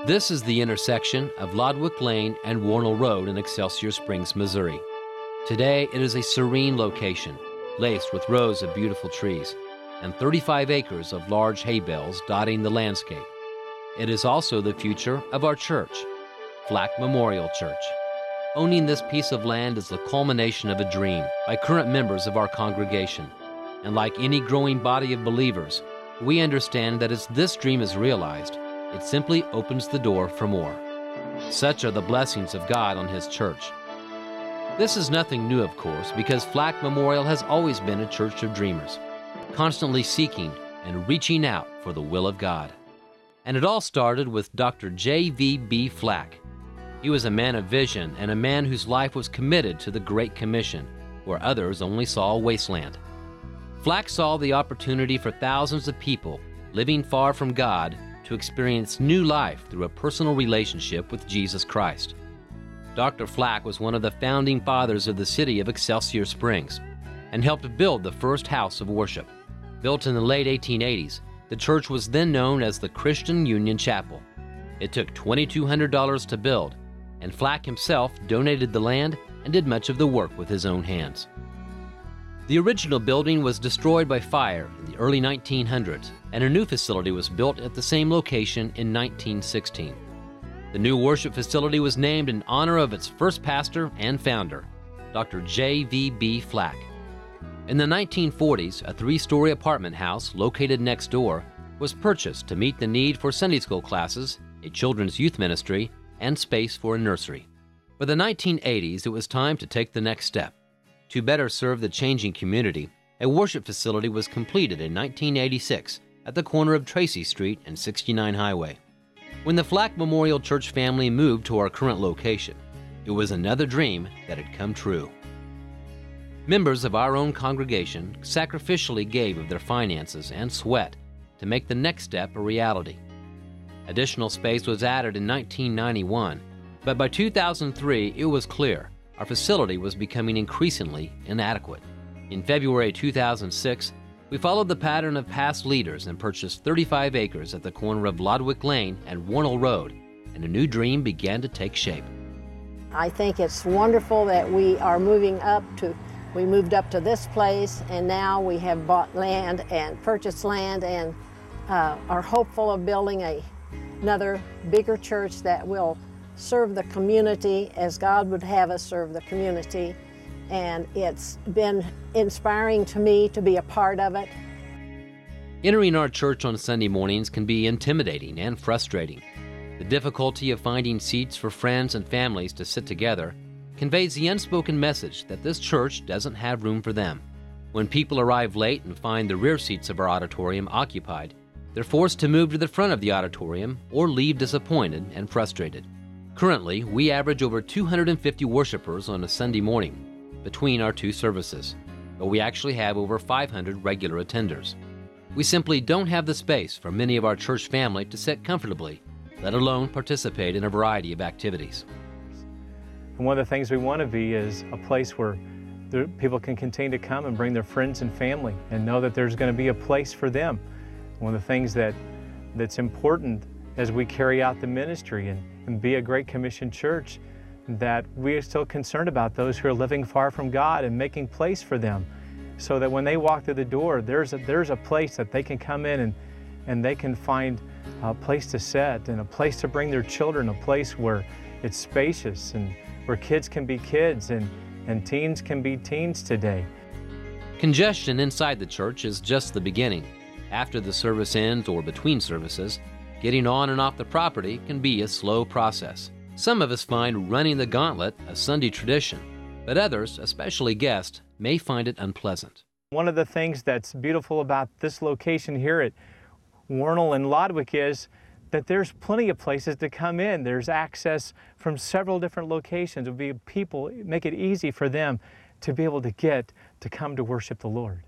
This is the intersection of Lodwick Lane and Warnell Road in Excelsior Springs, Missouri. Today, it is a serene location, laced with rows of beautiful trees and 35 acres of large hay bales dotting the landscape. It is also the future of our church, Flack Memorial Church. Owning this piece of land is the culmination of a dream by current members of our congregation. And like any growing body of believers, we understand that as this dream is realized, it simply opens the door for more. Such are the blessings of God on His church. This is nothing new, of course, because Flack Memorial has always been a church of dreamers, constantly seeking and reaching out for the will of God. And it all started with Dr. J.V.B. Flack. He was a man of vision and a man whose life was committed to the Great Commission, where others only saw a wasteland. Flack saw the opportunity for thousands of people living far from God to experience new life through a personal relationship with Jesus Christ. Dr. Flack was one of the founding fathers of the city of Excelsior Springs and helped build the first house of worship. Built in the late 1880s, the church was then known as the Christian Union Chapel. It took $2,200 to build, and Flack himself donated the land and did much of the work with his own hands. The original building was destroyed by fire in the early 1900s, and a new facility was built at the same location in 1916. The new worship facility was named in honor of its first pastor and founder, Dr. J.V.B. Flack. In the 1940s, a 3-story apartment house located next door was purchased to meet the need for Sunday school classes, a children's youth ministry, and space for a nursery. By the 1980s, it was time to take the next step. To better serve the changing community, a worship facility was completed in 1986 at the corner of Tracy Street and 69 Highway. When the Flack Memorial Church family moved to our current location, it was another dream that had come true. Members of our own congregation sacrificially gave of their finances and sweat to make the next step a reality. Additional space was added in 1991, but by 2003 it was clear our facility was becoming increasingly inadequate. In February 2006, we followed the pattern of past leaders and purchased 35 acres at the corner of Lodwick Lane and Warnell Road, and a new dream began to take shape. I think it's wonderful that we moved up to this place, and now we have bought land and purchased land and are hopeful of building another bigger church that will serve the community as God would have us serve the community. And it's been inspiring to me to be a part of it. Entering our church on Sunday mornings can be intimidating and frustrating. The difficulty of finding seats for friends and families to sit together conveys the unspoken message that this church doesn't have room for them. When people arrive late and find the rear seats of our auditorium occupied, they're forced to move to the front of the auditorium or leave disappointed and frustrated. Currently, we average over 250 worshipers on a Sunday morning between our two services, but we actually have over 500 regular attenders. We simply don't have the space for many of our church family to sit comfortably, let alone participate in a variety of activities. And one of the things we want to be is a place where people can continue to come and bring their friends and family and know that there's going to be a place for them. One of the things that's important as we carry out the ministry and be a Great Commission church, that we are still concerned about those who are living far from God and making place for them, so that when they walk through the door, there's a place that they can come in and they can find a place to sit and a place to bring their children, a place where it's spacious and where kids can be kids and teens can be teens today. Congestion inside the church is just the beginning. After the service ends or between services, getting on and off the property can be a slow process. Some of us find running the gauntlet a Sunday tradition, but others, especially guests, may find it unpleasant. One of the things that's beautiful about this location here at Warnell and Lodwick is that there's plenty of places to come in. There's access from several different locations. It'll be people, make it easy for them to be able to get to come to worship the Lord.